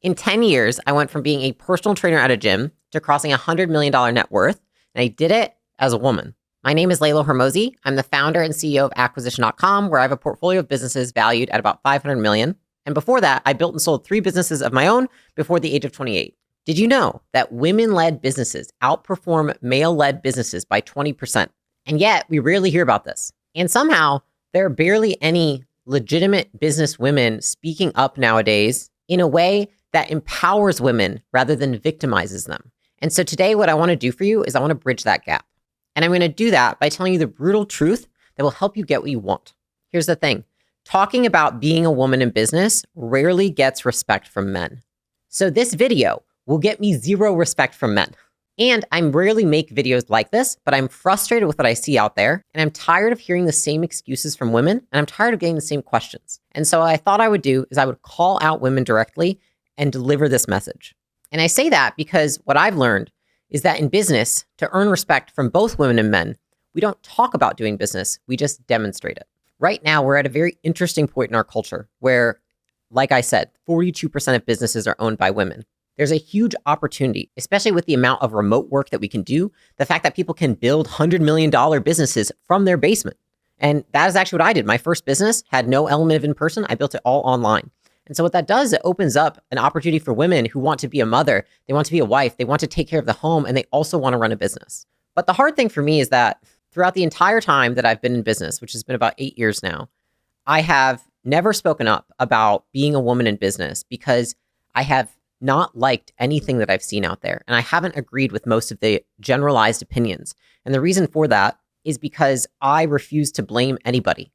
In 10 years, I went from being a personal trainer at a gym to crossing $100 million net worth, and I did it as a woman. My name is Layla Hormozi. I'm the founder and CEO of Acquisition.com, where I have a portfolio of businesses valued at about $500 million. And before that, I built and sold 3 businesses of my own before the age of 28. Did you know that women-led businesses outperform male-led businesses by 20%? And yet, we rarely hear about this. And somehow, there are barely any legitimate business women speaking up nowadays in a way that empowers women rather than victimizes them. And so today, what I want to do for you is I want to bridge that gap. And I'm going to do that by telling you the brutal truth that will help you get what you want. Here's the thing. Talking about being a woman in business rarely gets respect from men. So this video will get me 0 respect from men. And I rarely make videos like this, but I'm frustrated with what I see out there. And I'm tired of hearing the same excuses from women. And I'm tired of getting the same questions. And so what I thought I would do is I would call out women directly and deliver this message. And I say that because what I've learned is that in business, to earn respect from both women and men, we don't talk about doing business, we just demonstrate it. Right now, we're at a very interesting point in our culture where, like I said, 42% of businesses are owned by women. There's a huge opportunity, especially with the amount of remote work that we can do, the fact that people can build $100 million businesses from their basement. And that is actually what I did. My first business had no element of in-person. I built it all online. And so what that does, it opens up an opportunity for women who want to be a mother, they want to be a wife, they want to take care of the home, and they also want to run a business. But the hard thing for me is that throughout the entire time that I've been in business, which has been about 8 years now, I have never spoken up about being a woman in business because I have not liked anything that I've seen out there. And I haven't agreed with most of the generalized opinions. And the reason for that is because I refuse to blame anybody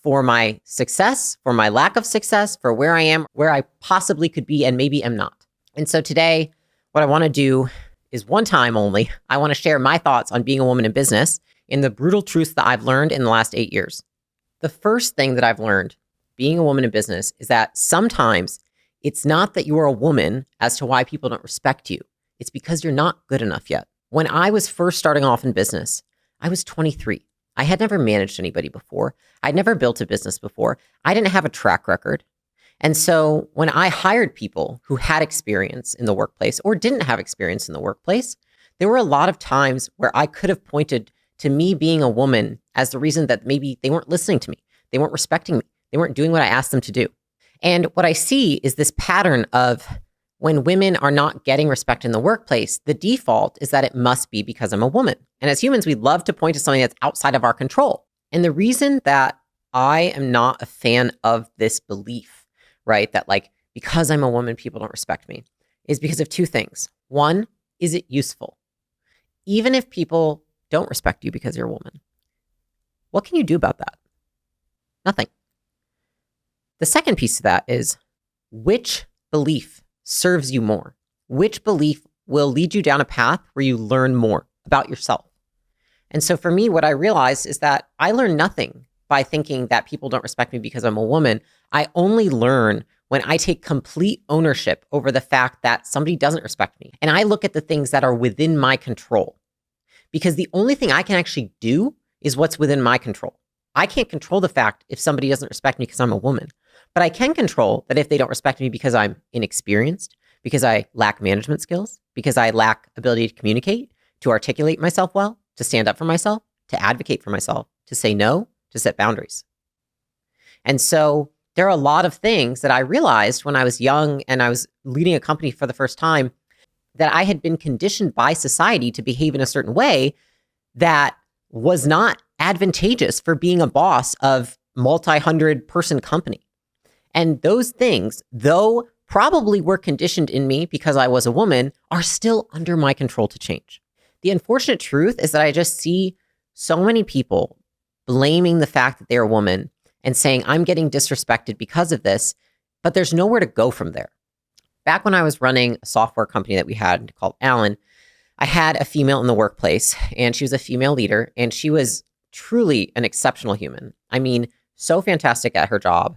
for my success, for my lack of success, for where I am, where I possibly could be, and maybe am not. And so today, what I want to do is one time only, I want to share my thoughts on being a woman in business and the brutal truths that I've learned in the last 8 years. The first thing that I've learned being a woman in business is that sometimes it's not that you are a woman as to why people don't respect you. It's because you're not good enough yet. When I was first starting off in business, I was 23. I had never managed anybody before. I'd never built a business before. I didn't have a track record. And so when I hired people who had experience in the workplace or didn't have experience in the workplace, there were a lot of times where I could have pointed to me being a woman as the reason that maybe they weren't listening to me. They weren't respecting me. They weren't doing what I asked them to do. And what I see is this pattern of when women are not getting respect in the workplace, the default is that it must be because I'm a woman. And as humans, we love to point to something that's outside of our control. And the reason that I am not a fan of this belief, right, that like, because I'm a woman, people don't respect me, is because of 2 things. One, is it useful? Even if people don't respect you because you're a woman, what can you do about that? Nothing. The second piece of that is, which belief serves you more? Which belief will lead you down a path where you learn more about yourself? And so for me, what I realized is that I learn nothing by thinking that people don't respect me because I'm a woman. I only learn when I take complete ownership over the fact that somebody doesn't respect me. And I look at the things that are within my control. Because the only thing I can actually do is what's within my control. I can't control the fact if somebody doesn't respect me because I'm a woman. But I can control that if they don't respect me because I'm inexperienced, because I lack management skills, because I lack ability to communicate, to articulate myself well, to stand up for myself, to advocate for myself, to say no, to set boundaries. And so there are a lot of things that I realized when I was young and I was leading a company for the first time that I had been conditioned by society to behave in a certain way that was not advantageous for being a boss of multi-hundred person company. And those things, though probably were conditioned in me because I was a woman, are still under my control to change. The unfortunate truth is that I just see so many people blaming the fact that they're a woman and saying, I'm getting disrespected because of this, but there's nowhere to go from there. Back when I was running a software company that we had called Allen, I had a female in the workplace, and she was a female leader, and she was truly an exceptional human. I mean, so fantastic at her job,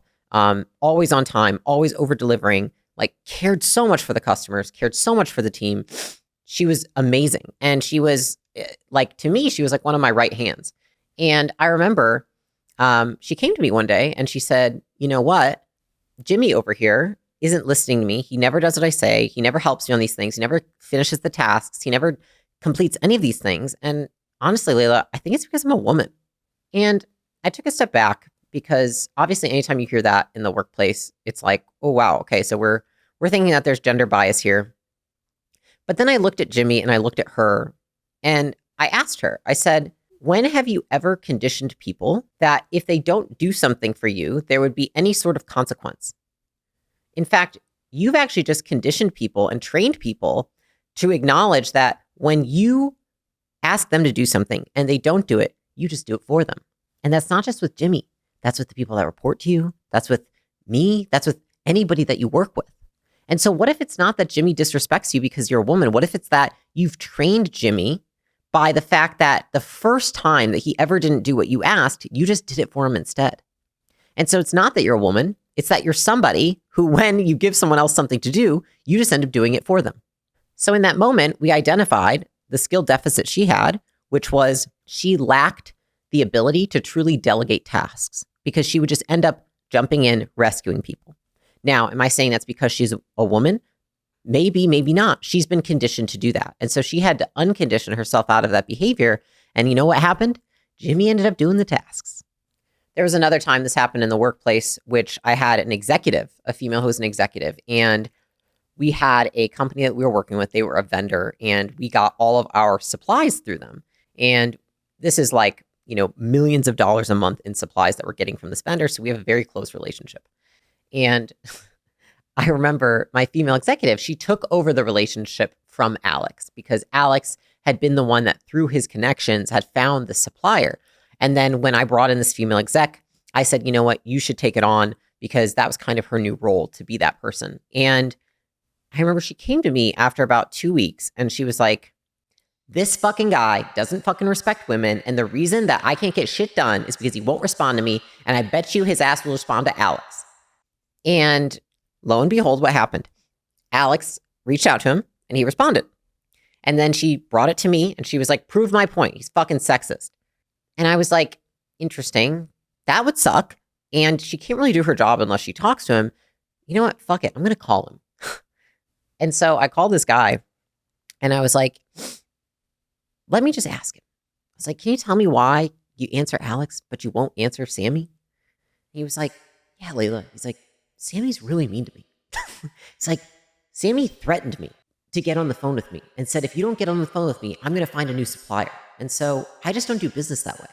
always on time, always over delivering, like cared so much for the customers, cared so much for the team. She was amazing. And she was like, to me, she was like one of my right hands. And I remember she came to me one day and she said, you know what, Jimmy over here isn't listening to me. He never does what I say. He never helps me on these things. He never finishes the tasks. He never completes any of these things. And honestly, Layla, I think it's because I'm a woman. And I took a step back because obviously anytime you hear that in the workplace, it's like, oh, wow. Okay. So we're thinking that there's gender bias here. But then I looked at Jimmy and I looked at her and I asked her, I said, when have you ever conditioned people that if they don't do something for you, there would be any sort of consequence? In fact, you've actually just conditioned people and trained people to acknowledge that when you ask them to do something and they don't do it, you just do it for them. And that's not just with Jimmy. That's with the people that report to you. That's with me. That's with anybody that you work with. And so what if it's not that Jimmy disrespects you because you're a woman? What if it's that you've trained Jimmy by the fact that the first time that he ever didn't do what you asked, you just did it for him instead? And so it's not that you're a woman. It's that you're somebody who, when you give someone else something to do, you just end up doing it for them. So in that moment, we identified the skill deficit she had, which was she lacked the ability to truly delegate tasks because she would just end up jumping in, rescuing people. Now, am I saying that's because she's a woman? Maybe, maybe not. She's been conditioned to do that. And so she had to uncondition herself out of that behavior. And you know what happened? Jimmy ended up doing the tasks. There was another time this happened in the workplace, which I had an executive, a female who was an executive, and we had a company that we were working with. They were a vendor, and we got all of our supplies through them. And this is like, millions of dollars a month in supplies that we're getting from this vendor. So we have a very close relationship. And I remember my female executive, she took over the relationship from Alex because Alex had been the one that through his connections had found the supplier. And then when I brought in this female exec, I said, you know what, you should take it on because that was kind of her new role to be that person. And I remember she came to me after about 2 weeks and she was like, this fucking guy doesn't fucking respect women. And the reason that I can't get shit done is because he won't respond to me. And I bet you his ass will respond to Alex. And lo and behold, what happened? Alex reached out to him and he responded. And then she brought it to me and she was like, prove my point. He's fucking sexist. And I was like, interesting. That would suck. And she can't really do her job unless she talks to him. You know what? Fuck it. I'm going to call him. And so I called this guy and I was like, let me just ask him. I was like, can you tell me why you answer Alex, but you won't answer Sammy? He was like, yeah, Layla. He's like, Sammy's really mean to me. It's like, Sammy threatened me to get on the phone with me and said, if you don't get on the phone with me, I'm going to find a new supplier. And so I just don't do business that way.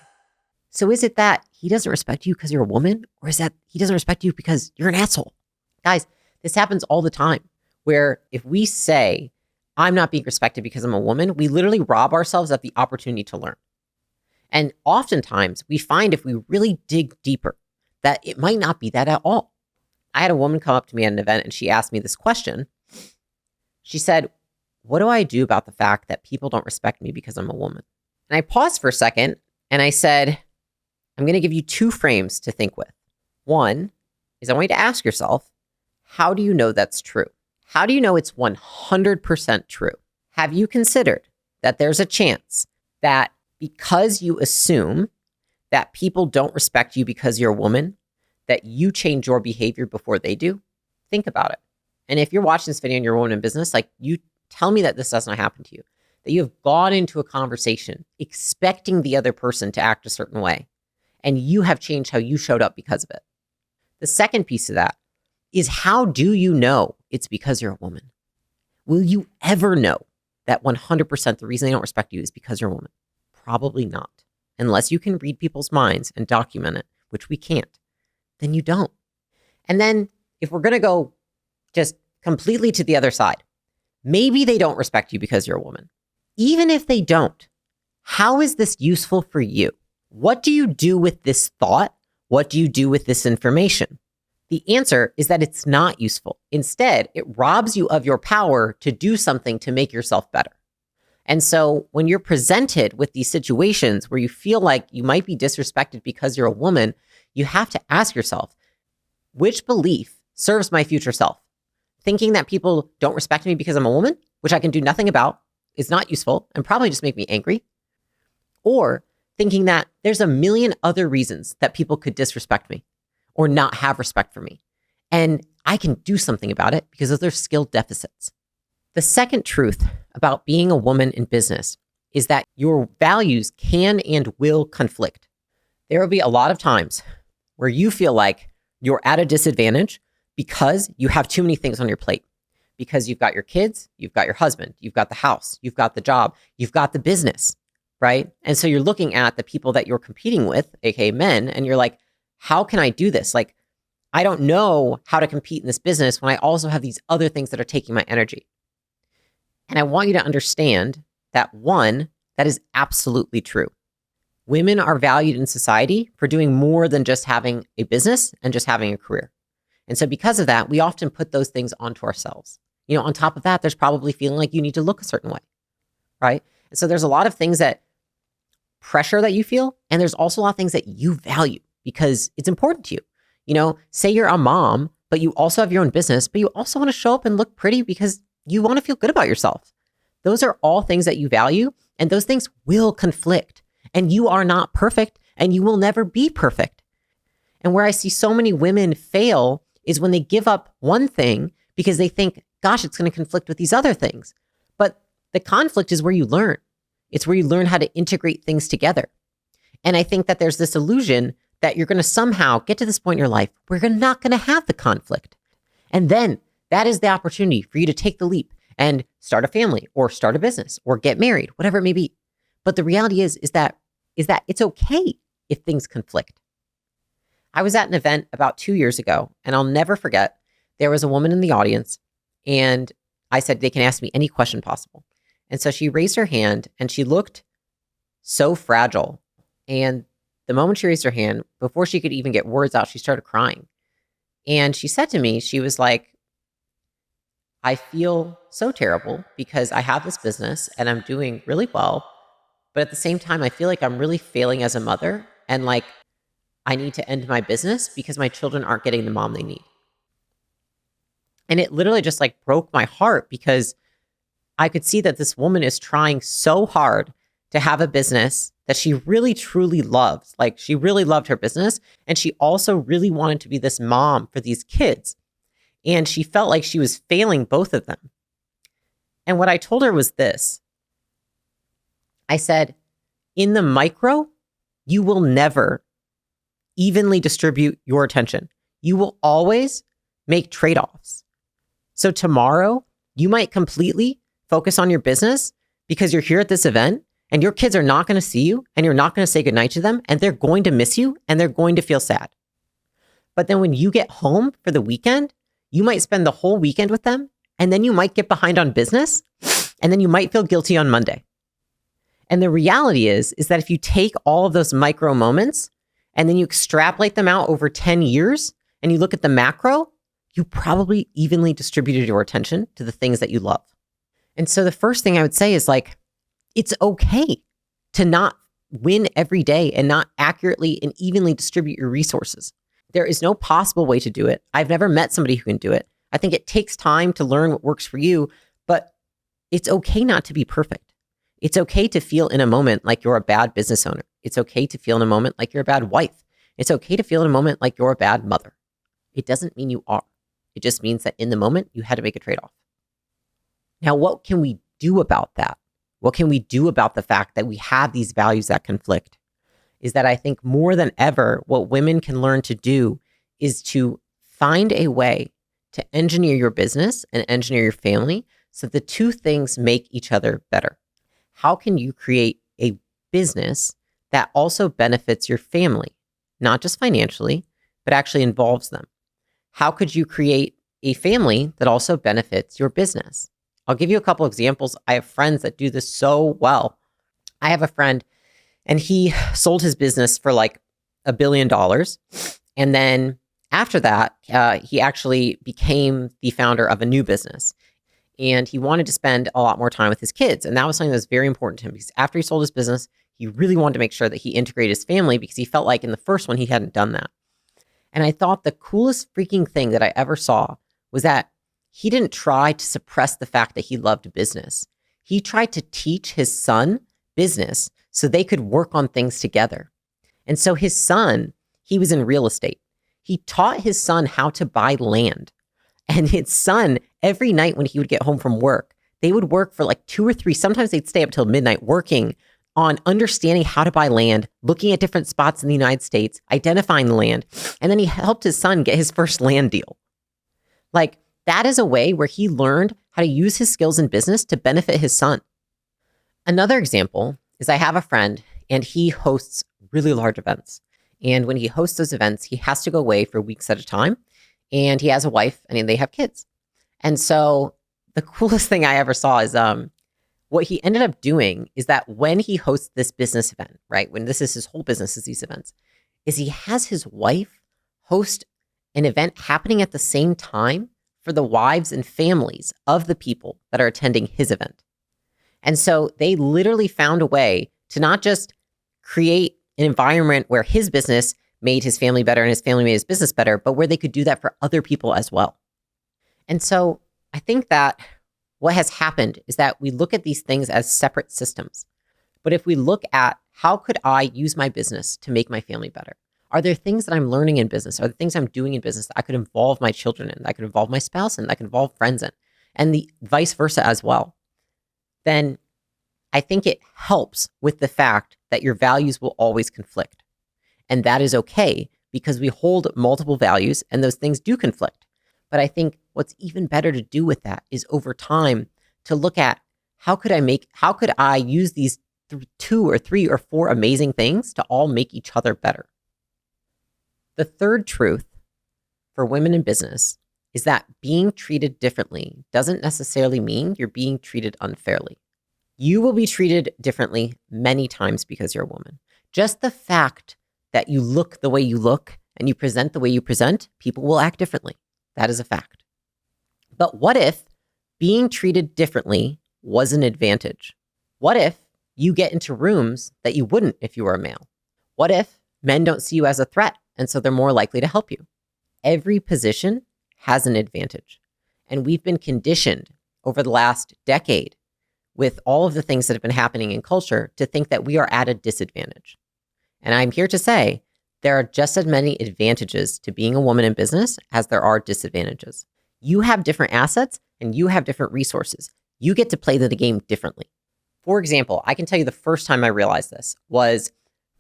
So is it that he doesn't respect you because you're a woman? Or is that he doesn't respect you because you're an asshole? Guys, this happens all the time where if we say, I'm not being respected because I'm a woman, we literally rob ourselves of the opportunity to learn. And oftentimes we find if we really dig deeper that it might not be that at all. I had a woman come up to me at an event and she asked me this question. She said, what do I do about the fact that people don't respect me because I'm a woman? And I paused for a second and I said, I'm going to give you 2 frames to think with. One is I want you to ask yourself, how do you know that's true? How do you know it's 100% true? Have you considered that there's a chance that because you assume that people don't respect you because you're a woman, that you change your behavior before they do? Think about it. And if you're watching this video and you're a woman in business, like, you tell me that this doesn't happen to you, that you have gone into a conversation expecting the other person to act a certain way, and you have changed how you showed up because of it. The second piece of that is, how do you know it's because you're a woman? Will you ever know that 100% the reason they don't respect you is because you're a woman? Probably not. Unless you can read people's minds and document it, which we can't, then you don't. And then if we're going to go just completely to the other side, maybe they don't respect you because you're a woman. Even if they don't, how is this useful for you? What do you do with this thought? What do you do with this information? The answer is that it's not useful. Instead, it robs you of your power to do something to make yourself better. And so when you're presented with these situations where you feel like you might be disrespected because you're a woman, you have to ask yourself, which belief serves my future self? Thinking that people don't respect me because I'm a woman, which I can do nothing about, is not useful and probably just make me angry. Or thinking that there's a million other reasons that people could disrespect me or not have respect for me. And I can do something about it because of their skill deficits. The second truth about being a woman in business is that your values can and will conflict. There will be a lot of times where you feel like you're at a disadvantage because you have too many things on your plate. Because you've got your kids, you've got your husband, you've got the house, you've got the job, you've got the business, right? And so you're looking at the people that you're competing with, aka men, and you're like, how can I do this? Like, I don't know how to compete in this business when I also have these other things that are taking my energy. And I want you to understand that one, that is absolutely true. Women are valued in society for doing more than just having a business and just having a career. And so because of that, we often put those things onto ourselves. On top of that, there's probably feeling like you need to look a certain way, right? And so there's a lot of things that pressure that you feel, and there's also a lot of things that you value because it's important to you. Say you're a mom, but you also have your own business, but you also want to show up and look pretty because you want to feel good about yourself. Those are all things that you value, and those things will conflict. And you are not perfect, and you will never be perfect. And where I see so many women fail is when they give up one thing because they think, gosh, it's going to conflict with these other things. But the conflict is where you learn. It's where you learn how to integrate things together. And I think that there's this illusion that you're going to somehow get to this point in your life where you're not going to have the conflict. And then that is the opportunity for you to take the leap and start a family or start a business or get married, whatever it may be. But the reality is that it's okay if things conflict. I was at an event about 2 years ago, and I'll never forget, there was a woman in the audience, and I said, they can ask me any question possible. And so she raised her hand, and she looked so fragile. And the moment she raised her hand, before she could even get words out, she started crying. And she said to me, she was like, I feel so terrible because I have this business and I'm doing really well. But at the same time, I feel like I'm really failing as a mother. And like, I need to end my business because my children aren't getting the mom they need. And it literally just like broke my heart because I could see that this woman is trying so hard to have a business that she really truly loves. Like she really loved her business. And she also really wanted to be this mom for these kids. And she felt like she was failing both of them. And what I told her was this. I said, in the micro, you will never evenly distribute your attention. You will always make trade-offs. So tomorrow, you might completely focus on your business because you're here at this event and your kids are not going to see you and you're not going to say goodnight to them and they're going to miss you and they're going to feel sad. But then when you get home for the weekend, you might spend the whole weekend with them and then you might get behind on business and then you might feel guilty on Monday. And the reality is that if you take all of those micro moments and then you extrapolate them out over 10 years and you look at the macro, you probably evenly distributed your attention to the things that you love. And so the first thing I would say is like, it's okay to not win every day and not accurately and evenly distribute your resources. There is no possible way to do it. I've never met somebody who can do it. I think it takes time to learn what works for you, but it's okay not to be perfect. It's okay to feel in a moment like you're a bad business owner. It's okay to feel in a moment like you're a bad wife. It's okay to feel in a moment like you're a bad mother. It doesn't mean you are. It just means that in the moment, you had to make a trade-off. Now, what can we do about that? What can we do about the fact that we have these values that conflict? Is that I think more than ever, what women can learn to do is to find a way to engineer your business and engineer your family so the two things make each other better. How can you create a business that also benefits your family, not just financially, but actually involves them? How could you create a family that also benefits your business? I'll give you a couple examples. I have friends that do this so well. I have a friend and he sold his business for like $1 billion. And then after that, he actually became the founder of a new business. And he wanted to spend a lot more time with his kids. And that was something that was very important to him because after he sold his business, he really wanted to make sure that he integrated his family because he felt like in the first one, he hadn't done that. And I thought the coolest freaking thing that I ever saw was that he didn't try to suppress the fact that he loved business. He tried to teach his son business so they could work on things together. And so his son, he was in real estate. He taught his son how to buy land. And his son, every night when he would get home from work, they would work for like 2 or 3, sometimes they'd stay up till midnight working on understanding how to buy land, looking at different spots in the United States, identifying the land. And then he helped his son get his first land deal. Like, that is a way where he learned how to use his skills in business to benefit his son. Another example is I have a friend and he hosts really large events. And when he hosts those events, he has to go away for weeks at a time. And he has a wife and they have kids. And so the coolest thing I ever saw is what he ended up doing is that when he hosts this business event, right, when this is his whole business is these events, is he has his wife host an event happening at the same time for the wives and families of the people that are attending his event. And so they literally found a way to not just create an environment where his business made his family better and his family made his business better, but where they could do that for other people as well. And so I think that what has happened is that we look at these things as separate systems. But if we look at how could I use my business to make my family better? Are there things that I'm learning in business? Are there things I'm doing in business that I could involve my children in, that I could involve my spouse in, that I could involve friends in, and the vice versa as well? Then I think it helps with the fact that your values will always conflict. And that is okay because we hold multiple values and those things do conflict. But I think what's even better to do with that is over time to look at how could I use these 2 or 3 or 4 amazing things to all make each other better. The third truth for women in business is that being treated differently doesn't necessarily mean you're being treated unfairly. You will be treated differently many times because you're a woman. Just the fact that you look the way you look and you present the way you present, people will act differently. That is a fact. But what if being treated differently was an advantage? What if you get into rooms that you wouldn't if you were a male? What if men don't see you as a threat and so they're more likely to help you? Every position has an advantage. And we've been conditioned over the last decade with all of the things that have been happening in culture to think that we are at a disadvantage. And I'm here to say there are just as many advantages to being a woman in business as there are disadvantages. You have different assets and you have different resources. You get to play the game differently. For example, I can tell you the first time I realized this was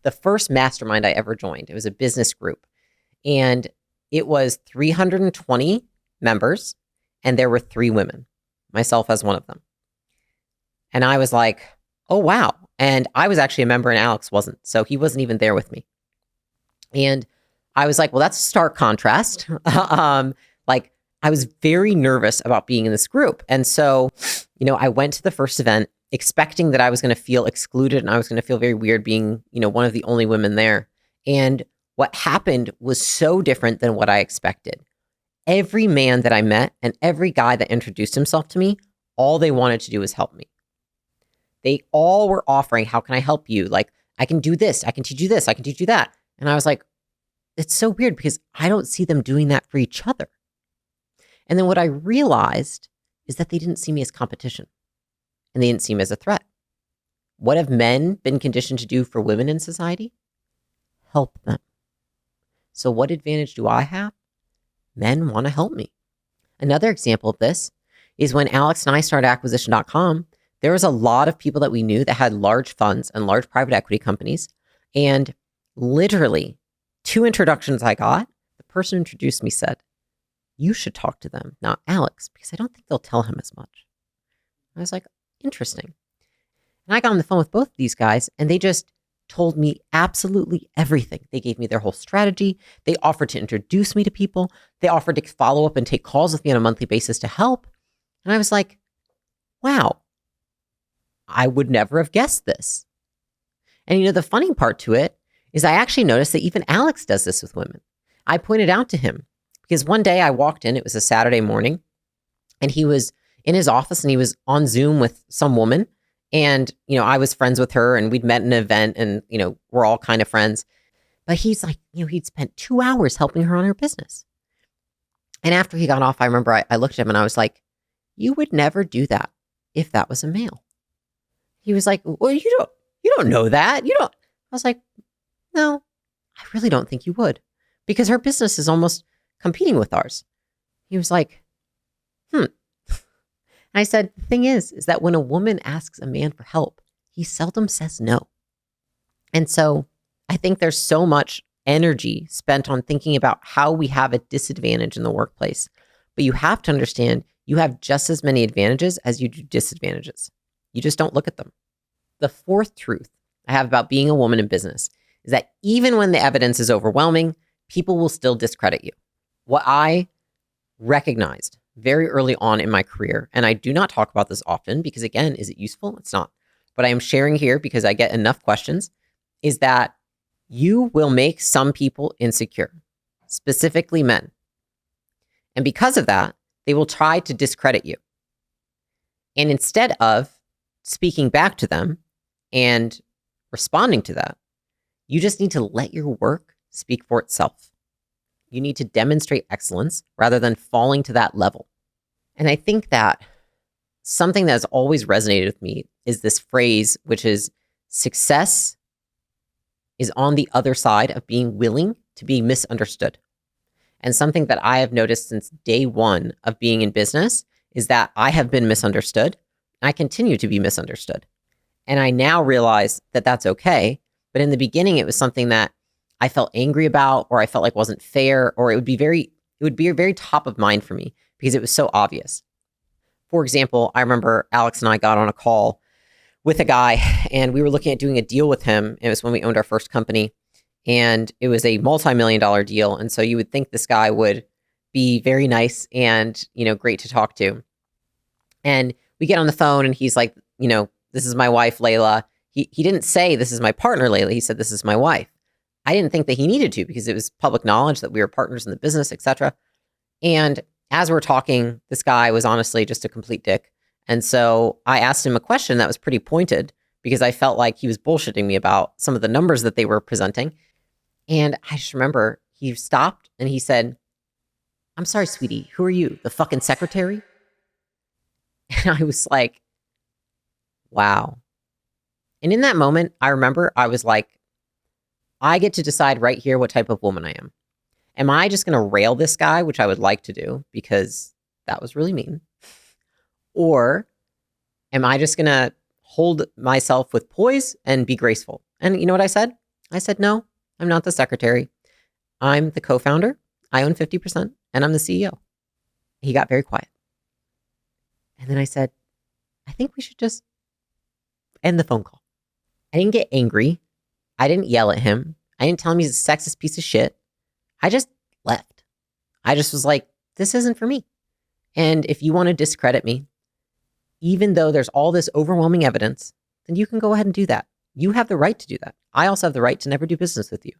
the first mastermind I ever joined. It was a business group and it was 320 members and there were 3 women, myself as one of them. And I was like, oh, wow. And I was actually a member and Alex wasn't. So he wasn't even there with me. And I was like, well, that's a stark contrast. Like I was very nervous about being in this group. And so, I went to the first event expecting that I was going to feel excluded and I was going to feel very weird being, one of the only women there. And what happened was so different than what I expected. Every man that I met and every guy that introduced himself to me, all they wanted to do was help me. They all were offering, how can I help you? Like, I can do this. I can teach you this. I can teach you that. And I was like, it's so weird because I don't see them doing that for each other. And then what I realized is that they didn't see me as competition and they didn't see me as a threat. What have men been conditioned to do for women in society? Help them. So what advantage do I have? Men want to help me. Another example of this is when Alex and I started acquisition.com, there was a lot of people that we knew that had large funds and large private equity companies. And literally 2 introductions I got, the person who introduced me said, you should talk to them, not Alex, because I don't think they'll tell him as much. I was like, interesting. And I got on the phone with both of these guys and they just told me absolutely everything. They gave me their whole strategy. They offered to introduce me to people. They offered to follow up and take calls with me on a monthly basis to help. And I was like, wow, I would never have guessed this. And the funny part to it is I actually noticed that even Alex does this with women. I pointed out to him because one day I walked in, it was a Saturday morning, and he was in his office and he was on Zoom with some woman. And, I was friends with her and we'd met in an event and, we're all kind of friends. But he's like, he'd spent 2 hours helping her on her business. And after he got off, I remember I looked at him and I was like, you would never do that if that was a male. He was like, well, you don't know that. You don't. I was like, no, I really don't think you would. because her business is almost competing with ours. He was like, And I said, the thing is that when a woman asks a man for help, he seldom says no. And so I think there's so much energy spent on thinking about how we have a disadvantage in the workplace. But you have to understand you have just as many advantages as you do disadvantages. You just don't look at them. The fourth truth I have about being a woman in business is that even when the evidence is overwhelming, people will still discredit you. What I recognized very early on in my career, and I do not talk about this often because, again, is it useful? It's not. But I am sharing here because I get enough questions, is that you will make some people insecure, specifically men. And because of that, they will try to discredit you. And instead of speaking back to them and responding to that, you just need to let your work speak for itself. You need to demonstrate excellence rather than falling to that level. And I think that something that has always resonated with me is this phrase, which is success is on the other side of being willing to be misunderstood. And something that I have noticed since day one of being in business is that I have been misunderstood. I continue to be misunderstood. And I now realize that that's okay. But in the beginning, it was something that I felt angry about, or I felt like wasn't fair, or it would be very top of mind for me because it was so obvious. For example, I remember Alex and I got on a call with a guy and we were looking at doing a deal with him. It was when we owned our first company and it was a multi-million-dollar deal. And so you would think this guy would be very nice and, great to talk to. And we get on the phone and he's like, this is my wife, Layla. He didn't say this is my partner, Layla. He said, this is my wife. I didn't think that he needed to because it was public knowledge that we were partners in the business, etc. And as we're talking, this guy was honestly just a complete dick. And so I asked him a question that was pretty pointed because I felt like he was bullshitting me about some of the numbers that they were presenting. And I just remember he stopped and he said, I'm sorry, sweetie, who are you? The fucking secretary? And I was like, wow. And in that moment, I remember I was like, I get to decide right here what type of woman I am. Am I just going to rail this guy, which I would like to do because that was really mean? Or am I just going to hold myself with poise and be graceful? And you know what I said? I said, no, I'm not the secretary. I'm the co-founder. I own 50% and I'm the CEO. He got very quiet. And then I said, I think we should just end the phone call. I didn't get angry. I didn't yell at him. I didn't tell him he's a sexist piece of shit. I just left. I just was like, this isn't for me. And if you want to discredit me, even though there's all this overwhelming evidence, then you can go ahead and do that. You have the right to do that. I also have the right to never do business with you.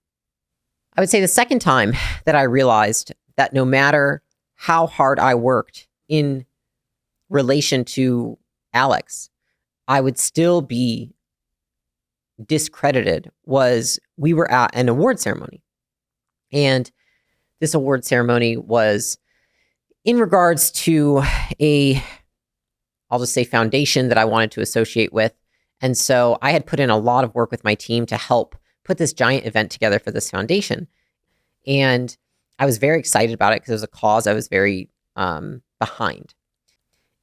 I would say the second time that I realized that no matter how hard I worked in relation to Alex, I would still be discredited was we were at an award ceremony. And this award ceremony was in regards to I'll just say foundation that I wanted to associate with. And so I had put in a lot of work with my team to help put this giant event together for this foundation. And I was very excited about it because it was a cause I was very behind.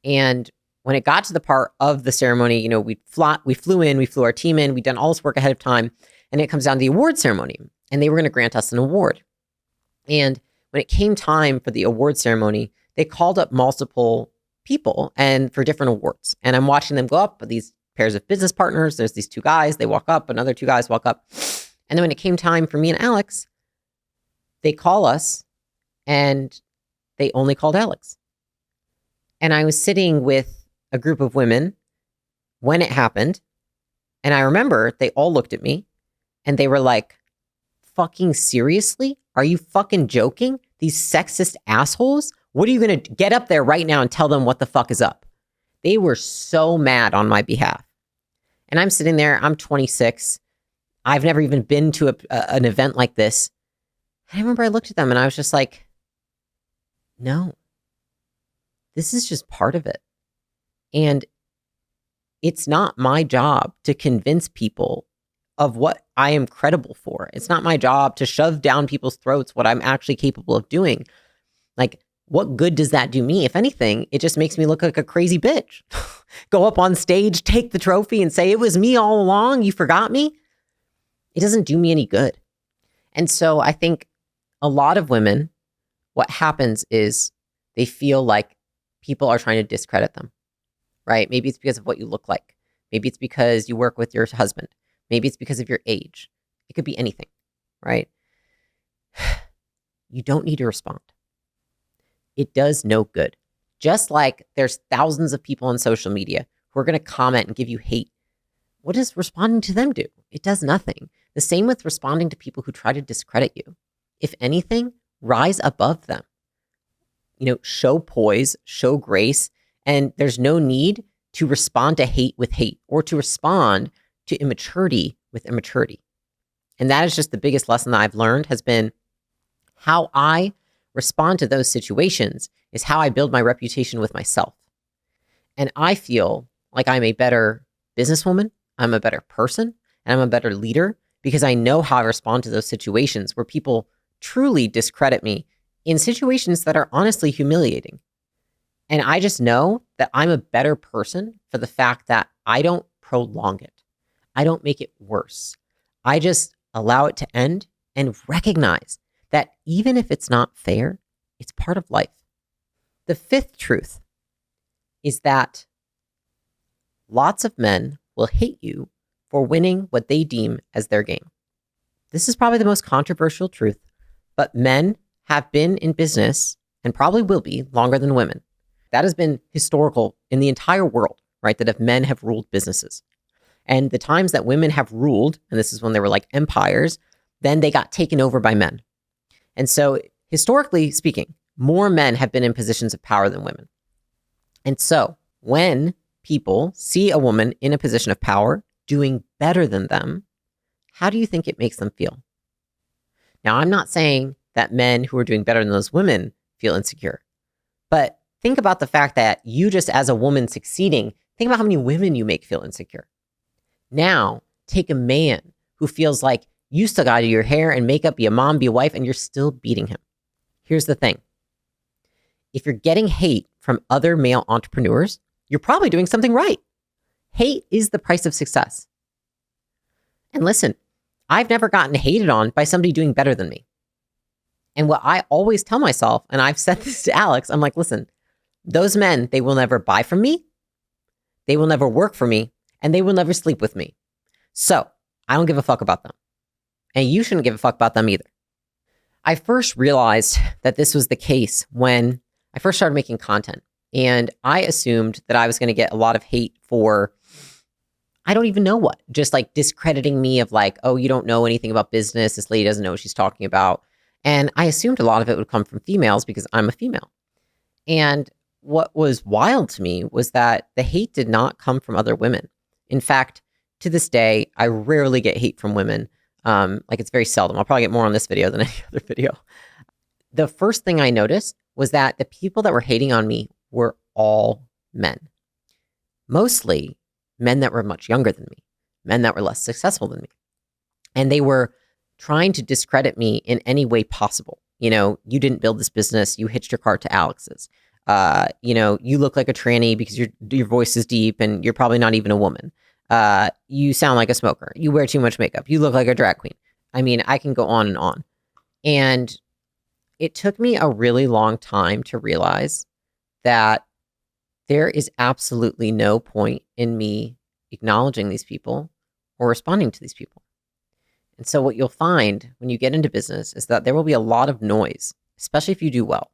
And when it got to the part of the ceremony, we flew our team in, we'd done all this work ahead of time, and it comes down to the award ceremony, and they were going to grant us an award. And when it came time for the award ceremony, they called up multiple people and for different awards. And I'm watching them go up with these pairs of business partners. There's these two guys, they walk up, another two guys walk up. And then when it came time for me and Alex, they call us and they only called Alex. And I was sitting with a group of women when it happened. And I remember they all looked at me and they were like, fucking seriously? Are you fucking joking? These sexist assholes? What are you going to get up there right now and tell them what the fuck is up? They were so mad on my behalf. And I'm sitting there, I'm 26. I've never even been to an event like this. And I remember I looked at them and I was just like, no, this is just part of it. And it's not my job to convince people of what I am credible for. It's not my job to shove down people's throats what I'm actually capable of doing. Like, what good does that do me? If anything, it just makes me look like a crazy bitch. Go up on stage, take the trophy and say, it was me all along. You forgot me. It doesn't do me any good. And so I think a lot of women, what happens is they feel like people are trying to discredit them, right? Maybe it's because of what you look like. Maybe it's because you work with your husband. Maybe it's because of your age. It could be anything, right? You don't need to respond. It does no good. Just like there's thousands of people on social media who are going to comment and give you hate. What does responding to them do? It does nothing. The same with responding to people who try to discredit you. If anything, rise above them. Show poise, show grace, and there's no need to respond to hate with hate or to respond to immaturity with immaturity. And that is just the biggest lesson that I've learned has been how I respond to those situations is how I build my reputation with myself. And I feel like I'm a better businesswoman, I'm a better person, and I'm a better leader because I know how I respond to those situations where people truly discredit me in situations that are honestly humiliating. And I just know that I'm a better person for the fact that I don't prolong it. I don't make it worse. I just allow it to end and recognize that even if it's not fair, it's part of life. The fifth truth is that lots of men will hate you for winning what they deem as their game. This is probably the most controversial truth, but men have been in business and probably will be longer than women. That has been historical in the entire world, right? That if men have ruled businesses. And the times that women have ruled, and this is when they were like empires, then they got taken over by men. And so historically speaking, more men have been in positions of power than women. And so when people see a woman in a position of power doing better than them, how do you think it makes them feel? Now, I'm not saying that men who are doing better than those women feel insecure, but think about the fact that you just as a woman succeeding, think about how many women you make feel insecure. Now, take a man who feels like you still got to do your hair and makeup, be a mom, be a wife, and you're still beating him. Here's the thing. If you're getting hate from other male entrepreneurs, you're probably doing something right. Hate is the price of success. And listen, I've never gotten hated on by somebody doing better than me. And what I always tell myself, and I've said this to Alex, I'm like, listen, those men, they will never buy from me, they will never work for me, and they will never sleep with me. So I don't give a fuck about them. And you shouldn't give a fuck about them either. I first realized that this was the case when I first started making content. And I assumed that I was going to get a lot of hate for, I don't even know what, just like discrediting me of like, oh, you don't know anything about business. This lady doesn't know what she's talking about. And I assumed a lot of it would come from females because I'm a female. And what was wild to me was that the hate did not come from other women. In fact, to this day, I rarely get hate from women. Like it's very seldom. I'll probably get more on this video than any other video. The first thing I noticed was that the people that were hating on me were all men. Mostly men that were much younger than me, men that were less successful than me. And they were trying to discredit me in any way possible. You didn't build this business. You hitched your car to Alex's. You look like a tranny because your voice is deep and you're probably not even a woman. You sound like a smoker. You wear too much makeup. You look like a drag queen. I mean, I can go on and on. And it took me a really long time to realize that there is absolutely no point in me acknowledging these people or responding to these people. And so what you'll find when you get into business is that there will be a lot of noise, especially if you do well.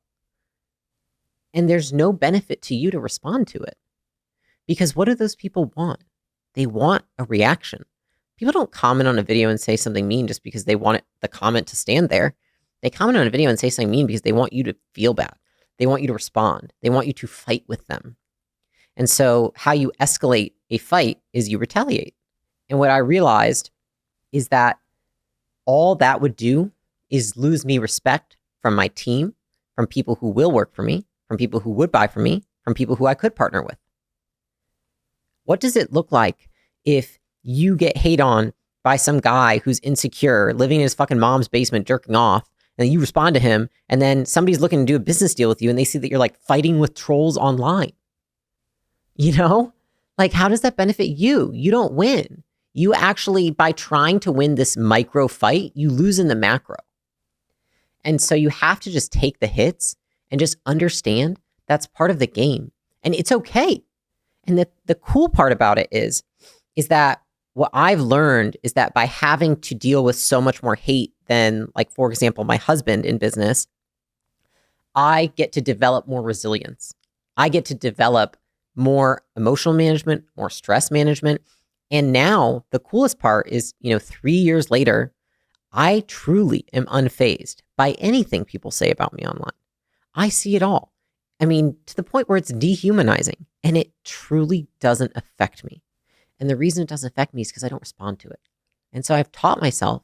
And there's no benefit to you to respond to it. Because what do those people want? They want a reaction. People don't comment on a video and say something mean just because they want the comment to stand there. They comment on a video and say something mean because they want you to feel bad. They want you to respond. They want you to fight with them. And so how you escalate a fight is you retaliate. And what I realized is that all that would do is lose me respect from my team, from people who will work for me, from people who would buy from me, from people who I could partner with. What does it look like if you get hate on by some guy who's insecure, living in his fucking mom's basement, jerking off, and you respond to him, and then somebody's looking to do a business deal with you and they see that you're like fighting with trolls online. You know? Like, how does that benefit you? You don't win. You actually, by trying to win this micro fight, you lose in the macro. And so you have to just take the hits and just understand that's part of the game. And it's okay. And the cool part about it is that what I've learned is that by having to deal with so much more hate than, like, for example, my husband in business, I get to develop more resilience. I get to develop more emotional management, more stress management. And now the coolest part is, 3 years later, I truly am unfazed by anything people say about me online. I see it all. I mean, to the point where it's dehumanizing, and it truly doesn't affect me. And the reason it doesn't affect me is because I don't respond to it. And so I've taught myself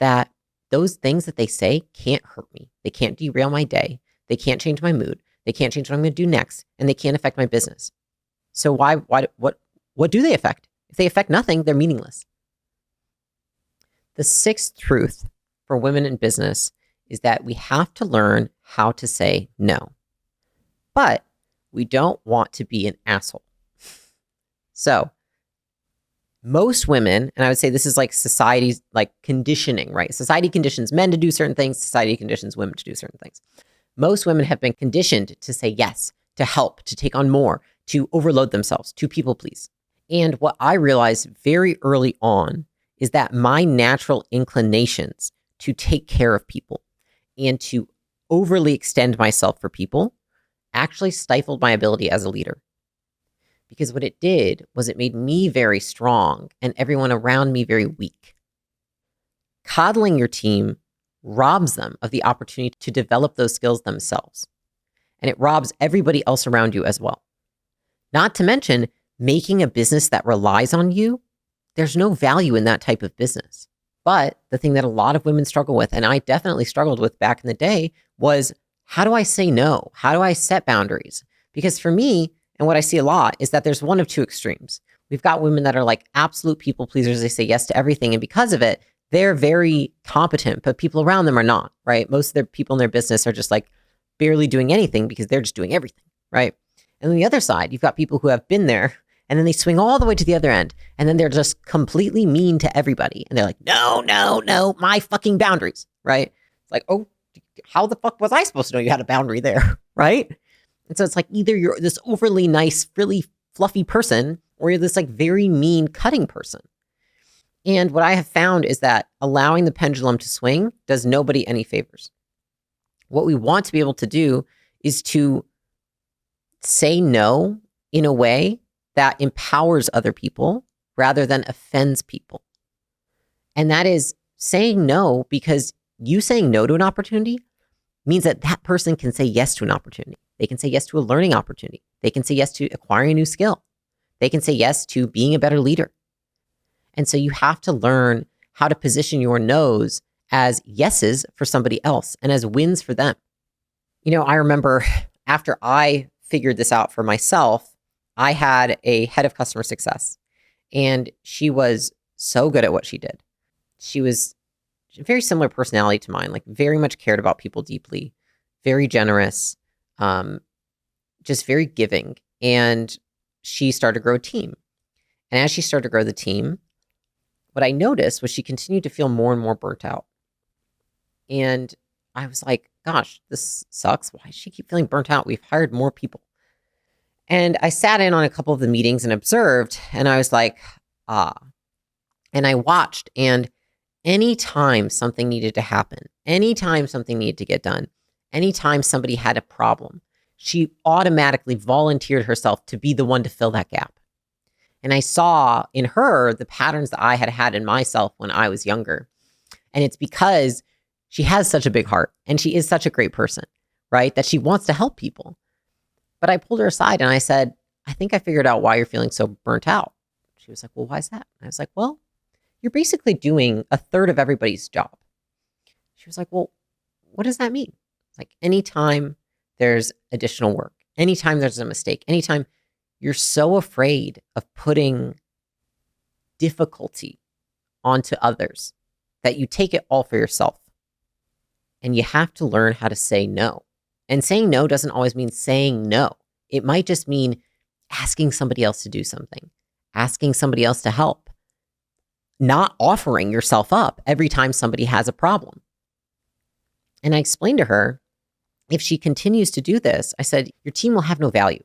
that those things that they say can't hurt me. They can't derail my day. They can't change my mood. They can't change what I'm going to do next. And they can't affect my business. So what do they affect? If they affect nothing, they're meaningless. The sixth truth for women in business is that we have to learn how to say no. But we don't want to be an asshole. So most women, and I would say this is like society's like conditioning, right? Society conditions men to do certain things. Society conditions women to do certain things. Most women have been conditioned to say yes, to help, to take on more, to overload themselves, to people please. And what I realized very early on is that my natural inclinations to take care of people and to overly extend myself for people actually stifled my ability as a leader. Because what it did was it made me very strong and everyone around me very weak. Coddling your team robs them of the opportunity to develop those skills themselves. And it robs everybody else around you as well. Not to mention, making a business that relies on you, there's no value in that type of business. But the thing that a lot of women struggle with, and I definitely struggled with back in the day, was how do I say no? How do I set boundaries? Because for me, and what I see a lot is that there's one of two extremes. We've got women that are like absolute people pleasers. They say yes to everything. And because of it, they're very competent, but people around them are not, right? Most of their people in their business are just like barely doing anything because they're just doing everything, right? And on the other side, you've got people who have been there and then they swing all the way to the other end. And then they're just completely mean to everybody. And they're like, no, my fucking boundaries, right? It's like, oh, how the fuck was I supposed to know you had a boundary there, right? And so it's like either you're this overly nice, really fluffy person, or you're this like very mean, cutting person. And what I have found is that allowing the pendulum to swing does nobody any favors. What we want to be able to do is to say no in a way that empowers other people rather than offends people. And that is saying no because you saying no to an opportunity means that that person can say yes to an opportunity. They can say yes to a learning opportunity. They can say yes to acquiring a new skill. They can say yes to being a better leader. And so you have to learn how to position your no's as yeses for somebody else and as wins for them. I remember after I figured this out for myself, I had a head of customer success and she was so good at what she did. She was a very similar personality to mine, like very much cared about people deeply, very generous, just very giving. And she started to grow a team. And as she started to grow the team, what I noticed was she continued to feel more and more burnt out. And I was like, gosh, this sucks. Why does she keep feeling burnt out? We've hired more people. And I sat in on a couple of the meetings and observed, and I was like, and I watched, and anytime something needed to happen, anytime something needed to get done, anytime somebody had a problem, she automatically volunteered herself to be the one to fill that gap. And I saw in her the patterns that I had had in myself when I was younger. And it's because she has such a big heart and she is such a great person, right? That she wants to help people. But I pulled her aside and I said, I think I figured out why you're feeling so burnt out. She was like, well, why is that? And I was like, well, you're basically doing a third of everybody's job. She was like, well, what does that mean? Like anytime there's additional work, anytime there's a mistake, anytime you're so afraid of putting difficulty onto others, that you take it all for yourself. And you have to learn how to say no. And saying no doesn't always mean saying no. It might just mean asking somebody else to do something, asking somebody else to help, not offering yourself up every time somebody has a problem. And I explained to her, if she continues to do this, I said, your team will have no value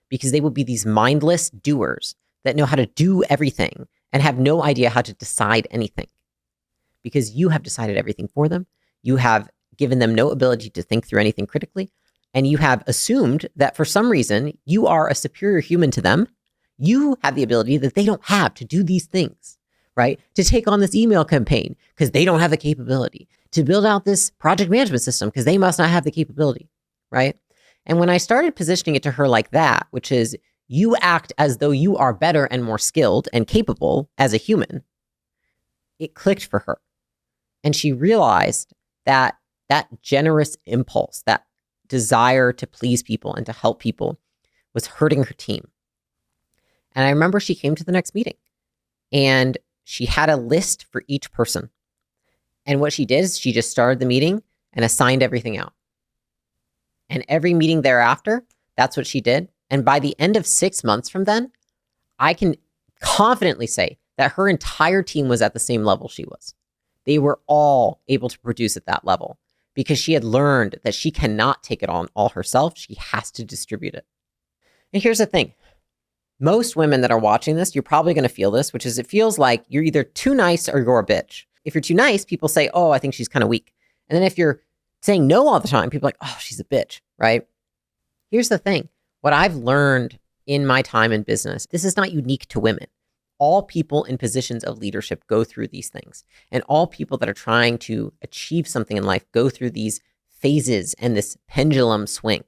because they will be these mindless doers that know how to do everything and have no idea how to decide anything because you have decided everything for them. You have given them no ability to think through anything critically. And you have assumed that for some reason, you are a superior human to them. You have the ability that they don't have to do these things, right? To take on this email campaign because they don't have the capability, to build out this project management system because they must not have the capability, right? And when I started positioning it to her like that, which is you act as though you are better and more skilled and capable as a human, it clicked for her. And she realized that that generous impulse, that desire to please people and to help people was hurting her team. And I remember she came to the next meeting and she had a list for each person. And what she did is she just started the meeting and assigned everything out. And every meeting thereafter, that's what she did. And by the end of 6 months from then, I can confidently say that her entire team was at the same level she was. They were all able to produce at that level because she had learned that she cannot take it on all herself. She has to distribute it. And here's the thing. Most women that are watching this, you're probably going to feel this, which is it feels like you're either too nice or you're a bitch. If you're too nice, people say, oh, I think she's kind of weak. And then if you're saying no all the time, people are like, oh, she's a bitch, right? Here's the thing. What I've learned in my time in business, this is not unique to women. All people in positions of leadership go through these things. And all people that are trying to achieve something in life go through these phases and this pendulum swing,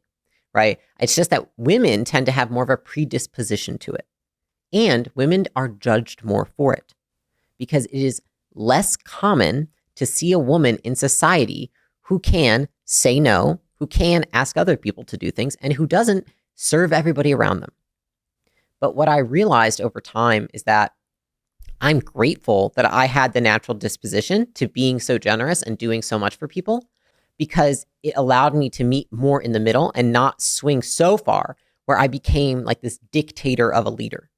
right? It's just that women tend to have more of a predisposition to it. And women are judged more for it because it is less common to see a woman in society who can say no, who can ask other people to do things, and who doesn't serve everybody around them. But what I realized over time is that I'm grateful that I had the natural disposition to being so generous and doing so much for people because it allowed me to meet more in the middle and not swing so far where I became like this dictator of a leader.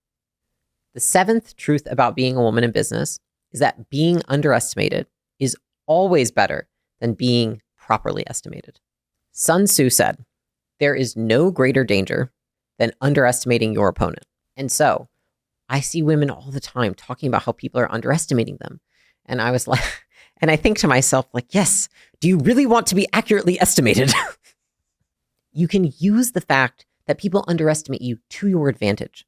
The seventh truth about being a woman in business is that being underestimated is always better than being properly estimated. Sun Tzu said, there is no greater danger than underestimating your opponent. And so I see women all the time talking about how people are underestimating them. And I was like, and I think to myself, like, yes, do you really want to be accurately estimated? You can use the fact that people underestimate you to your advantage.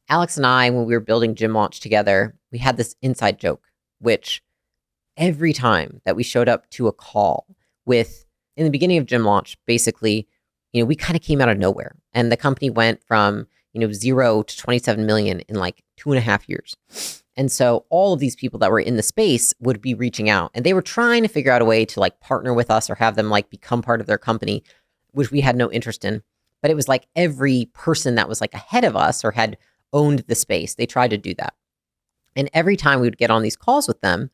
Alex and I, when we were building Gym Launch together, we had this inside joke, which every time that we showed up to a call with, in the beginning of Gym Launch, basically, we kind of came out of nowhere. And the company went from, 0 to 27 million in like 2.5 years. And so all of these people that were in the space would be reaching out and they were trying to figure out a way to like partner with us or have them like become part of their company, which we had no interest in. But it was like every person that was like ahead of us or had owned the space, they tried to do that. And every time we would get on these calls with them,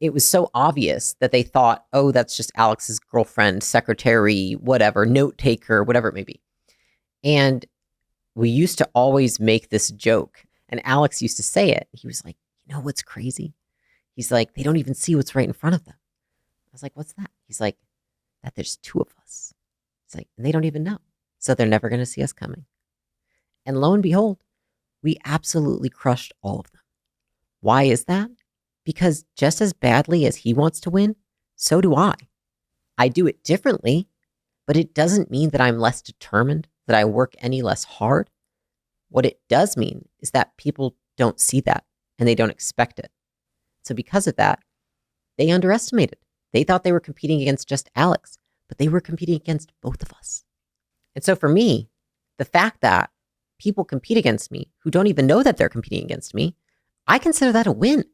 it was so obvious that they thought, oh, that's just Alex's girlfriend, secretary, whatever, note taker, whatever it may be. And we used to always make this joke. And Alex used to say it. He was like, you know what's crazy? He's like, they don't even see what's right in front of them. I was like, what's that? He's like, that there's two of us. It's like, and they don't even know. So they're never going to see us coming. And lo and behold, we absolutely crushed all of them. Why is that? Because just as badly as he wants to win, so do I. I do it differently, but it doesn't mean that I'm less determined, that I work any less hard. What it does mean is that people don't see that and they don't expect it. So because of that, they underestimated. They thought they were competing against just Alex, but they were competing against both of us. And so for me, the fact that people compete against me who don't even know that they're competing against me, I consider that a win.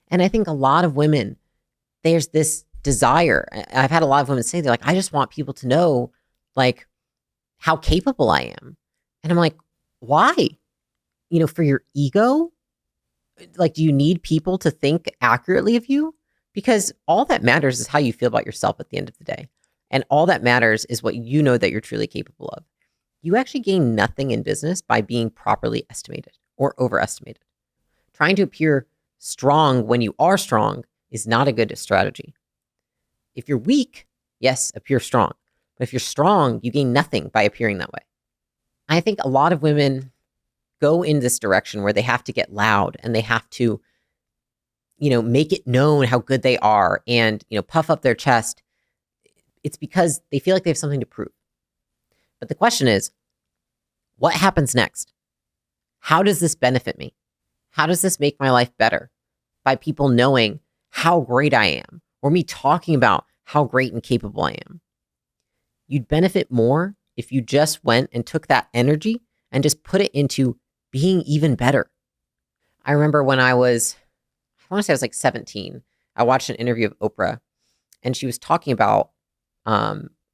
And I think a lot of women, there's this desire. I've had a lot of women say, they're like, I just want people to know like how capable I am. And I'm like, why? For your ego? Like, do you need people to think accurately of you? Because all that matters is how you feel about yourself at the end of the day. And all that matters is what you know that you're truly capable of. You actually gain nothing in business by being properly estimated or overestimated. Trying to appear strong when you are strong is not a good strategy. If you're weak, yes, appear strong. But if you're strong, you gain nothing by appearing that way. I think a lot of women go in this direction where they have to get loud and they have to, make it known how good they are and, puff up their chest. It's because they feel like they have something to prove. But the question is, what happens next? How does this benefit me? How does this make my life better? By people knowing how great I am, or me talking about how great and capable I am. You'd benefit more if you just went and took that energy and just put it into being even better. I remember when I want to say I was like 17, I watched an interview of Oprah, and she was talking about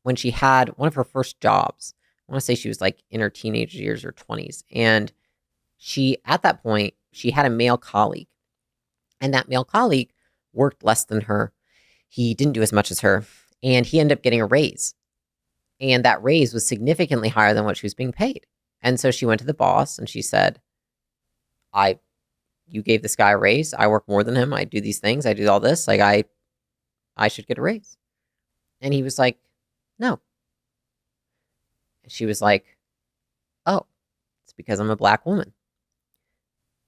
when she had one of her first jobs. I want to say she was like in her teenage years or 20s. And at that point, she had a male colleague. And that male colleague worked less than her. He didn't do as much as her. And he ended up getting a raise. And that raise was significantly higher than what she was being paid. And so she went to the boss and she said, you gave this guy a raise. I work more than him. I do these things. I do all this. Like I should get a raise. And he was like, no. And she was like, oh, it's because I'm a Black woman.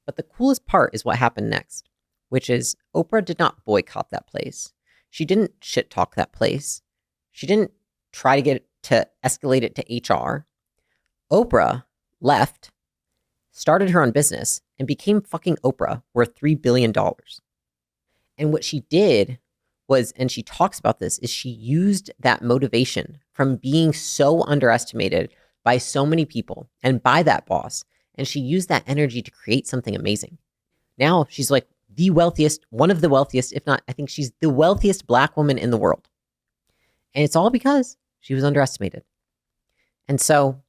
But the coolest part is what happened next, which is Oprah did not boycott that place. She didn't shit talk that place. She didn't try to escalate it to HR. Oprah left, started her own business, and became fucking Oprah, worth $3 billion. And what she did was, and she talks about this, is she used that motivation from being so underestimated by so many people and by that boss. And she used that energy to create something amazing. Now she's like one of the wealthiest, if not, I think she's the wealthiest Black woman in the world. And it's all because she was underestimated. And so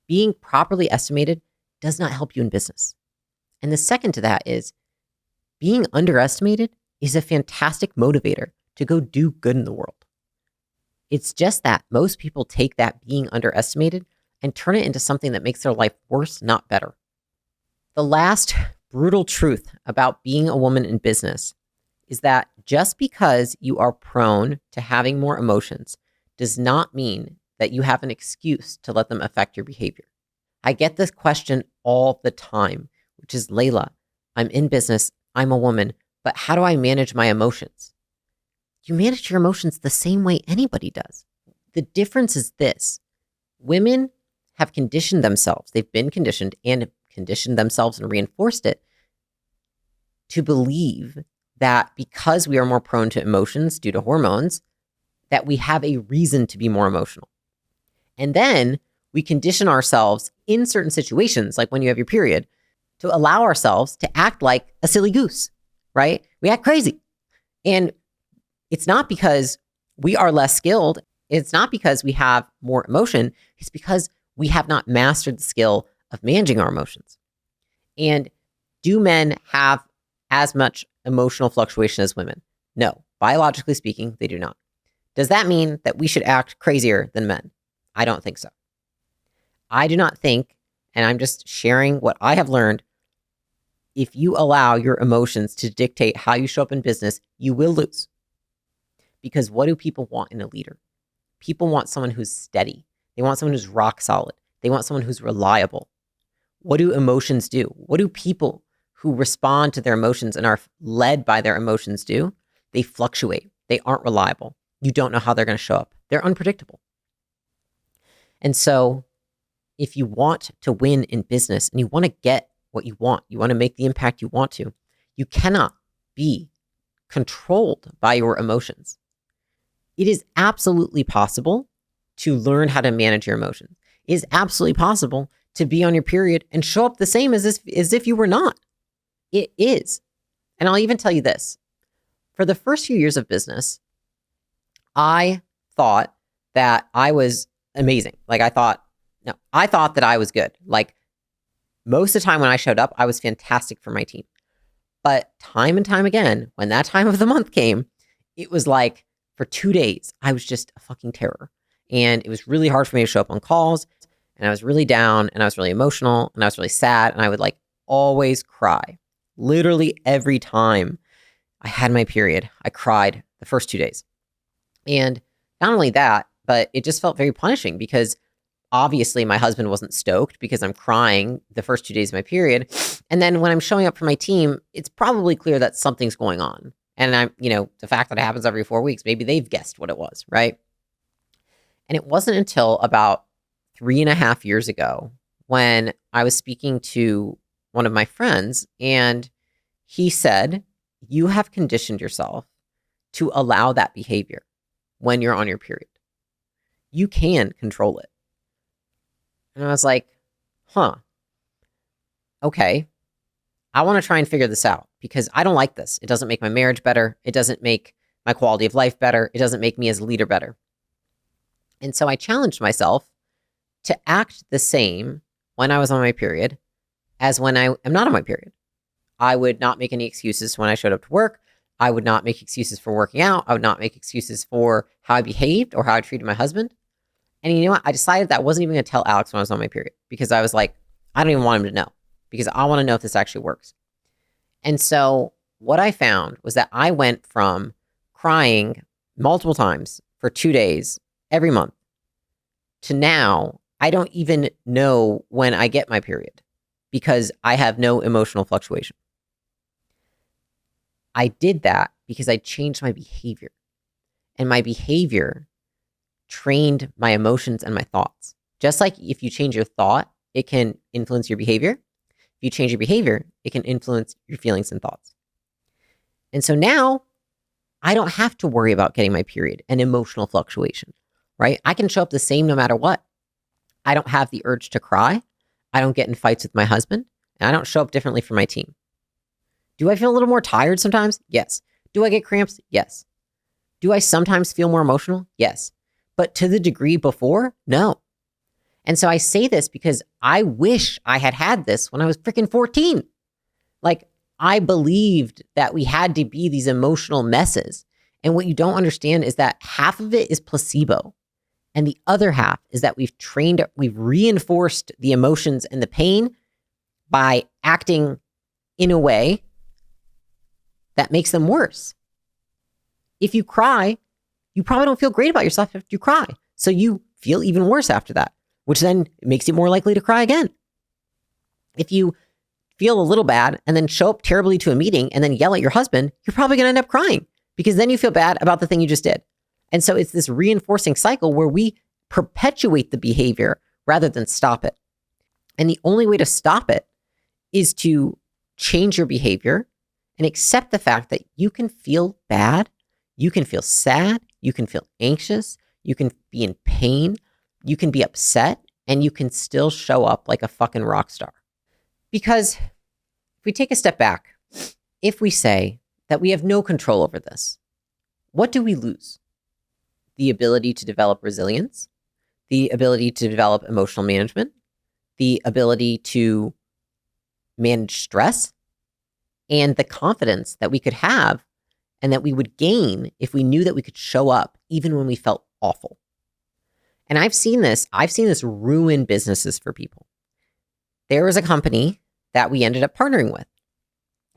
being properly estimated does not help you in business. And the second to that is being underestimated is a fantastic motivator to go do good in the world. It's just that most people take that being underestimated and turn it into something that makes their life worse, not better. The last brutal truth about being a woman in business is that just because you are prone to having more emotions does not mean that you have an excuse to let them affect your behavior. I get this question all the time, which is, Layla, I'm in business, I'm a woman, but how do I manage my emotions? You manage your emotions the same way anybody does. The difference is this. Women have conditioned themselves. They've been conditioned and conditioned themselves and reinforced it to believe that because we are more prone to emotions due to hormones, that we have a reason to be more emotional. And then we condition ourselves in certain situations, like when you have your period, to allow ourselves to act like a silly goose, right? We act crazy. And it's not because we are less skilled. It's not because we have more emotion. It's because we have not mastered the skill of managing our emotions. And do men have as much emotional fluctuation as women? No. Biologically speaking, they do not. Does that mean that we should act crazier than men? I don't think so. I do not think, and I'm just sharing what I have learned, if you allow your emotions to dictate how you show up in business, you will lose. Because what do people want in a leader? People want someone who's steady. They want someone who's rock solid. They want someone who's reliable. What do emotions do? What do people who respond to their emotions and are led by their emotions do? They fluctuate. They aren't reliable. You don't know how they're going to show up. They're unpredictable. And so if you want to win in business and you want to get what you want to make the impact you want to, you cannot be controlled by your emotions. It is absolutely possible to learn how to manage your emotions. It is absolutely possible to be on your period and show up the same as if you were not. It is. And I'll even tell you this. For the first few years of business, I thought that I was amazing. I thought that I was good. Like, most of the time when I showed up, I was fantastic for my team. But time and time again, when that time of the month came, it was like for 2 days, I was just a fucking terror. And it was really hard for me to show up on calls. And I was really down and I was really emotional and I was really sad. And I would like always cry. Literally every time I had my period, I cried the first 2 days. And not only that, but it just felt very punishing because obviously my husband wasn't stoked because I'm crying the first 2 days of my period. And then when I'm showing up for my team, it's probably clear that something's going on. And I'm, the fact that it happens every 4 weeks, maybe they've guessed what it was, right? And it wasn't until about 3.5 years ago when I was speaking to one of my friends and he said, you have conditioned yourself to allow that behavior when you're on your period. You can control it. And I was like, okay, I want to try and figure this out because I don't like this. It doesn't make my marriage better. It doesn't make my quality of life better. It doesn't make me as a leader better. And so I challenged myself to act the same when I was on my period as when I am not on my period. I would not make any excuses when I showed up to work. I would not make excuses for working out. I would not make excuses for how I behaved or how I treated my husband. And you know what? I decided that I wasn't even going to tell Alex when I was on my period because I was like, I don't even want him to know because I want to know if this actually works. And so what I found was that I went from crying multiple times for 2 days every month to now I don't even know when I get my period because I have no emotional fluctuation. I did that because I changed my behavior, and my behavior trained my emotions and my thoughts. Just like if you change your thought, it can influence your behavior. If you change your behavior, it can influence your feelings and thoughts. And so now I don't have to worry about getting my period and emotional fluctuation, right? I can show up the same no matter what. I don't have the urge to cry. I don't get in fights with my husband, and I don't show up differently for my team. Do I feel a little more tired sometimes? Yes. Do I get cramps? Yes. Do I sometimes feel more emotional? Yes. But to the degree before, no. And so I say this because I wish I had had this when I was freaking 14. Like, I believed that we had to be these emotional messes. And what you don't understand is that half of it is placebo. And the other half is that we've reinforced the emotions and the pain by acting in a way that makes them worse. If you cry, you probably don't feel great about yourself after you cry. So you feel even worse after that, which then makes you more likely to cry again. If you feel a little bad and then show up terribly to a meeting and then yell at your husband, you're probably going to end up crying because then you feel bad about the thing you just did. And so it's this reinforcing cycle where we perpetuate the behavior rather than stop it. And the only way to stop it is to change your behavior and accept the fact that you can feel bad, you can feel sad, you can feel anxious, you can be in pain, you can be upset, and you can still show up like a fucking rock star. Because if we take a step back, if we say that we have no control over this, what do we lose? The ability to develop resilience, the ability to develop emotional management, the ability to manage stress, and the confidence that we could have and that we would gain if we knew that we could show up even when we felt awful. And I've seen this ruin businesses for people. There was a company that we ended up partnering with,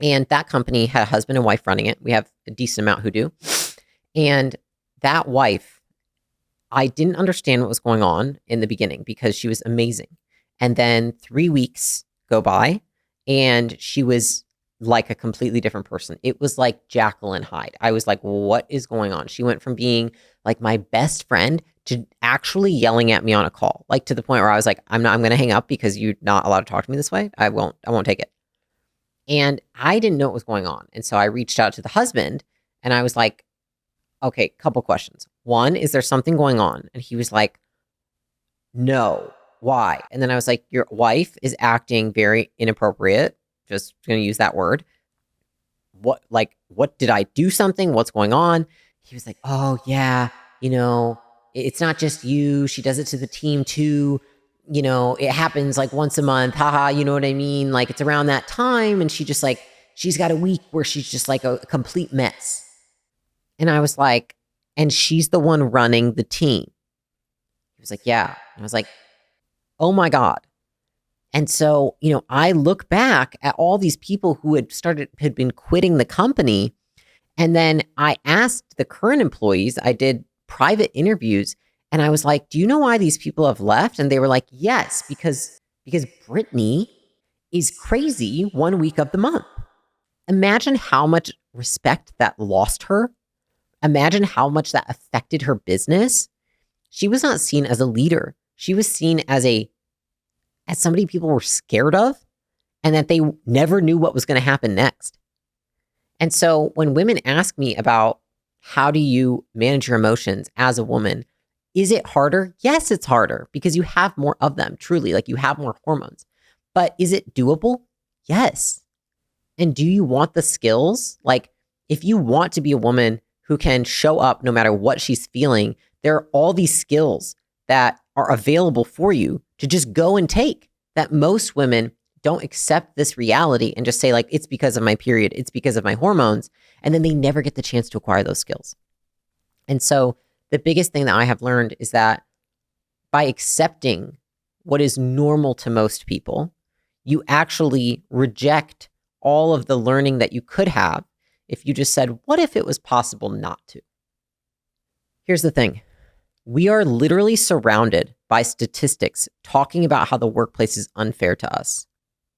and that company had a husband and wife running it. We have a decent amount who do. And that wife, I didn't understand what was going on in the beginning because she was amazing. And then 3 weeks go by and she was like a completely different person. It was like Jekyll and Hyde. I was like, what is going on? She went from being like my best friend to actually yelling at me on a call, like to the point where I was like, I'm going to hang up because you're not allowed to talk to me this way. I won't take it. And I didn't know what was going on. And so I reached out to the husband and I was like, okay, couple questions. One, is there something going on? And he was like, no, why? And then I was like, your wife is acting very inappropriate. Just going to use that word. What did I do something? What's going on? He was like, oh yeah, it's not just you. She does it to the team too. It happens like once a month. Haha, you know what I mean? Like it's around that time. And she she's got a week where she's just like a complete mess. And I was like, and she's the one running the team. He was like, yeah. And I was like, oh my God. And so, I look back at all these people who had been quitting the company. And then I asked the current employees, I did private interviews, and I was like, do you know why these people have left? And they were like, yes, because Brittany is crazy 1 week of the month. Imagine how much respect that lost her. Imagine how much that affected her business. She was not seen as a leader. She was seen as somebody people were scared of, and that they never knew what was going to happen next. And so when women ask me about how do you manage your emotions as a woman, is it harder? Yes, it's harder because you have more of them, truly, like you have more hormones. But is it doable? Yes. And do you want the skills? Like, if you want to be a woman who can show up no matter what she's feeling, there are all these skills that are available for you to just go and take, that most women don't accept this reality and just say, like, it's because of my period, it's because of my hormones, and then they never get the chance to acquire those skills. And so the biggest thing that I have learned is that by accepting what is normal to most people, you actually reject all of the learning that you could have if you just said, what if it was possible not to? Here's the thing. We are literally surrounded by statistics talking about how the workplace is unfair to us.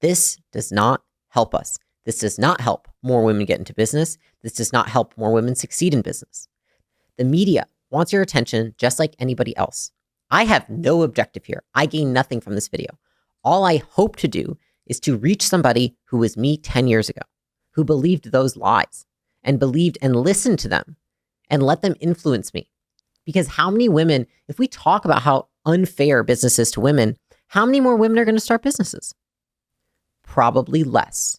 This does not help us. This does not help more women get into business. This does not help more women succeed in business. The media wants your attention just like anybody else. I have no objective here. I gain nothing from this video. All I hope to do is to reach somebody who was me 10 years ago, who believed those lies and believed and listened to them and let them influence me. Because how many women, if we talk about how unfair business is to women, how many more women are going to start businesses? Probably less.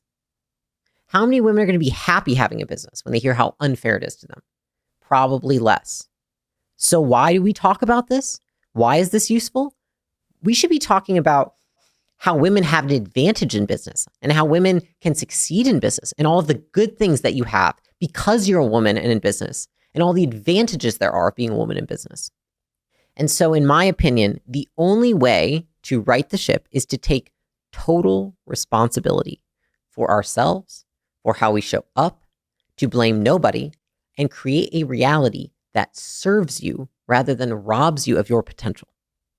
How many women are going to be happy having a business when they hear how unfair it is to them? Probably less. So why do we talk about this? Why is this useful? We should be talking about how women have an advantage in business and how women can succeed in business and all of the good things that you have because you're a woman and in business and all the advantages there are of being a woman in business. And so in my opinion, the only way to right the ship is to take total responsibility for ourselves, for how we show up, to blame nobody, and create a reality that serves you rather than robs you of your potential.